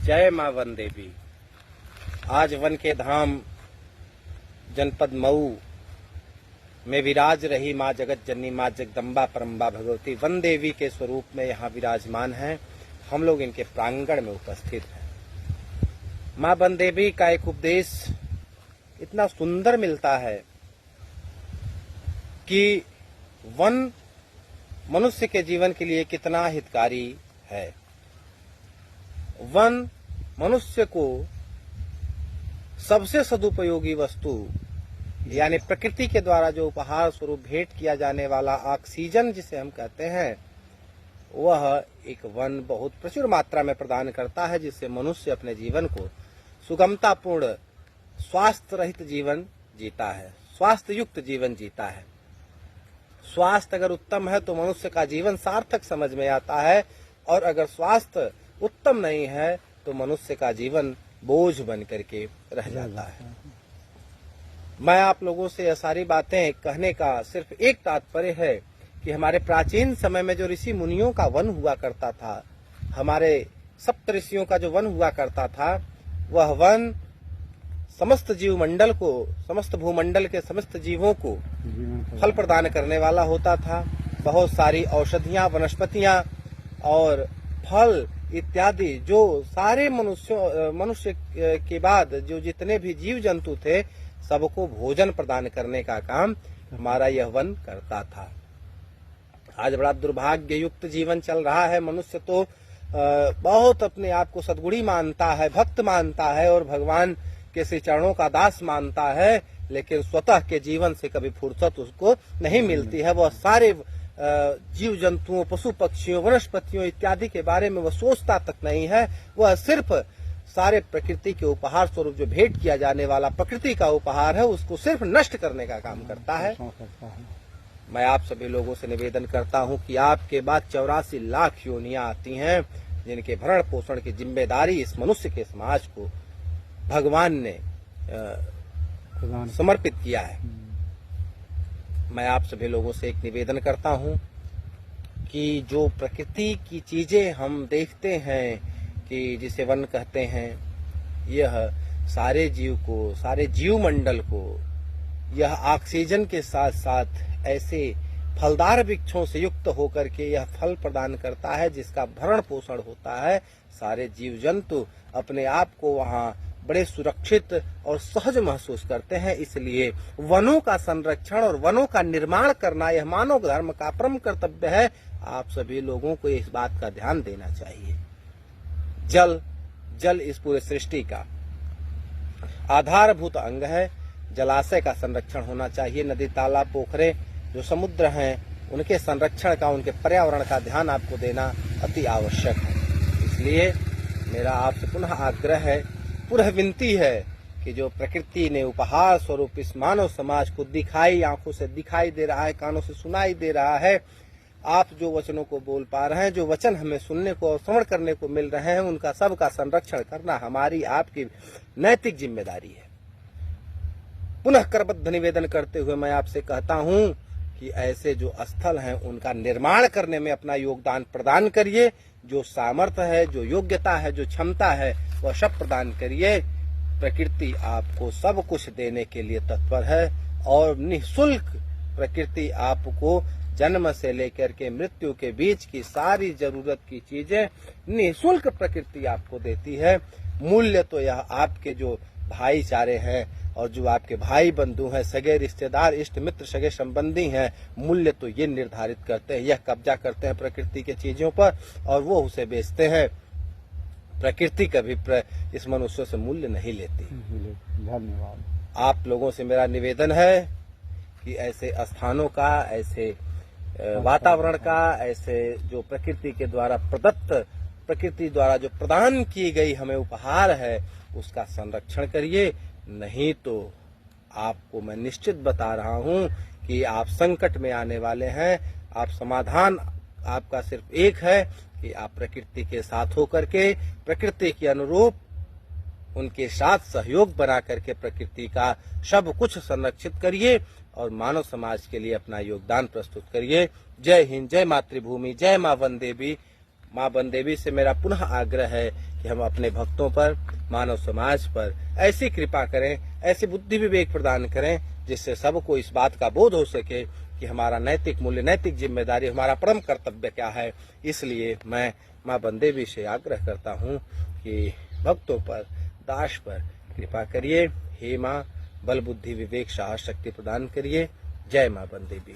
जय मां वन देवी। आज वन के धाम जनपद मऊ में विराज रही मां जगत जननी मां जगदम्बा परम्बा भगवती वन देवी के स्वरूप में यहाँ विराजमान हैं। हम लोग इनके प्रांगण में उपस्थित हैं। मां वन देवी का एक उपदेश इतना सुंदर मिलता है कि वन मनुष्य के जीवन के लिए कितना हितकारी है। वन मनुष्य को सबसे सदुपयोगी वस्तु यानी प्रकृति के द्वारा जो उपहार स्वरूप भेंट किया जाने वाला ऑक्सीजन जिसे हम कहते हैं, वह एक वन बहुत प्रचुर मात्रा में प्रदान करता है, जिससे मनुष्य अपने जीवन को सुगमतापूर्ण स्वास्थ्य रहित जीवन जीता है, स्वास्थ्य युक्त जीवन जीता है। स्वास्थ्य अगर उत्तम है तो मनुष्य का जीवन सार्थक समझ में आता है, और अगर स्वास्थ्य उत्तम नहीं है तो मनुष्य का जीवन बोझ बन करके रह जाता है। मैं आप लोगों से यह सारी बातें कहने का सिर्फ एक तात्पर्य है कि हमारे प्राचीन समय में जो ऋषि मुनियों का वन हुआ करता था, हमारे सप्त ऋषियों का जो वन हुआ करता था, वह वन समस्त जीव मंडल को, समस्त भूमंडल के समस्त जीवों को फल प्रदान करने वाला होता था। बहुत सारी औषधियां, वनस्पतियां और फल इत्यादि जो सारे मनुष्य के बाद जो जितने भी जीव जंतु थे, सबको भोजन प्रदान करने का काम हमारा यह वन करता था। आज बड़ा दुर्भाग्य युक्त जीवन चल रहा है। मनुष्य तो बहुत अपने आप को सद्गुणी मानता है, भक्त मानता है और भगवान के श्री चरणों का दास मानता है, लेकिन स्वतः के जीवन से कभी फुर्सत उसको नहीं मिलती है। वह सारे जीव जंतुओं, पशु पक्षियों, वनस्पतियों इत्यादि के बारे में वह सोचता तक नहीं है। वह सिर्फ सारे प्रकृति के उपहार स्वरूप जो भेंट किया जाने वाला प्रकृति का उपहार है, उसको सिर्फ नष्ट करने का काम करता है। मैं आप सभी लोगों से निवेदन करता हूं कि आपके बाद 84 लाख योनियां आती हैं, जिनके भरण पोषण की जिम्मेदारी इस मनुष्य के समाज को भगवान ने समर्पित किया है। मैं आप सभी लोगों से एक निवेदन करता हूं कि जो प्रकृति की चीजें हम देखते हैं कि जिसे वन कहते हैं, यह सारे जीव को, सारे जीव मंडल को यह ऑक्सीजन के साथ साथ ऐसे फलदार वृक्षों से युक्त होकर के यह फल प्रदान करता है, जिसका भरण पोषण होता है। सारे जीव जंतु अपने आप को वहाँ बड़े सुरक्षित और सहज महसूस करते हैं। इसलिए वनों का संरक्षण और वनों का निर्माण करना यह मानव धर्म का परम कर्तव्य है। आप सभी लोगों को इस बात का ध्यान देना चाहिए। जल इस पूरे सृष्टि का आधारभूत अंग है। जलाशय का संरक्षण होना चाहिए। नदी, तालाब, पोखरे जो समुद्र हैं, उनके संरक्षण का, उनके पर्यावरण का ध्यान आपको देना अति आवश्यक है। इसलिए मेरा आपसे पुनः आग्रह है, पुनः विनती है कि जो प्रकृति ने उपहार स्वरूप इस मानव समाज को दिखाई, आंखों से दिखाई दे रहा है, कानों से सुनाई दे रहा है, आप जो वचनों को बोल पा रहे हैं, जो वचन हमें सुनने को और श्रवण करने को मिल रहे हैं, उनका सबका संरक्षण करना हमारी आपकी नैतिक जिम्मेदारी है। पुनः करबद्ध निवेदन करते हुए मैं आपसे कहता हूं कि ऐसे जो स्थल हैं, उनका निर्माण करने में अपना योगदान प्रदान करिए। जो सामर्थ्य है, जो योग्यता है, जो क्षमता है, वह सब प्रदान करिए। प्रकृति आपको सब कुछ देने के लिए तत्पर है और निःशुल्क प्रकृति आपको जन्म से लेकर के मृत्यु के बीच की सारी जरूरत की चीजें निःशुल्क प्रकृति आपको देती है। मूल्य तो यह आपके जो भाईचारे हैं और जो आपके भाई बंधु हैं, सगे रिश्तेदार, इष्ट मित्र, सगे संबंधी हैं, मूल्य तो ये निर्धारित करते हैं। यह कब्जा करते हैं प्रकृति के चीजों पर और वो उसे बेचते हैं। प्रकृति कभी इस मनुष्य से मूल्य नहीं लेती। धन्यवाद। आप लोगों से मेरा निवेदन है कि ऐसे स्थानों का, ऐसे वातावरण का, ऐसे जो प्रकृति के द्वारा प्रदत्त, प्रकृति द्वारा जो प्रदान की गई हमें उपहार है, उसका संरक्षण करिए। नहीं तो आपको मैं निश्चित बता रहा हूं कि आप संकट में आने वाले हैं। आप समाधान आपका सिर्फ एक है कि आप प्रकृति के साथ होकर के, प्रकृति के अनुरूप उनके साथ सहयोग बना करके प्रकृति का सब कुछ संरक्षित करिए और मानव समाज के लिए अपना योगदान प्रस्तुत करिए। जय हिंद, जय मातृभूमि, जय मां वन देवी, माँ बनदेवी से मेरा पुनः आग्रह है कि हम अपने भक्तों पर, मानव समाज पर ऐसी कृपा करें, ऐसी बुद्धि विवेक प्रदान करें जिससे सबको इस बात का बोध हो सके कि हमारा नैतिक मूल्य, नैतिक जिम्मेदारी, हमारा परम कर्तव्य क्या है। इसलिए मैं माँ बनदेवी से आग्रह करता हूँ कि भक्तों पर, दास पर कृपा करिए। हे माँ, बल बुद्धि विवेक साहस शक्ति प्रदान करिए। जय माँ बनदेवी।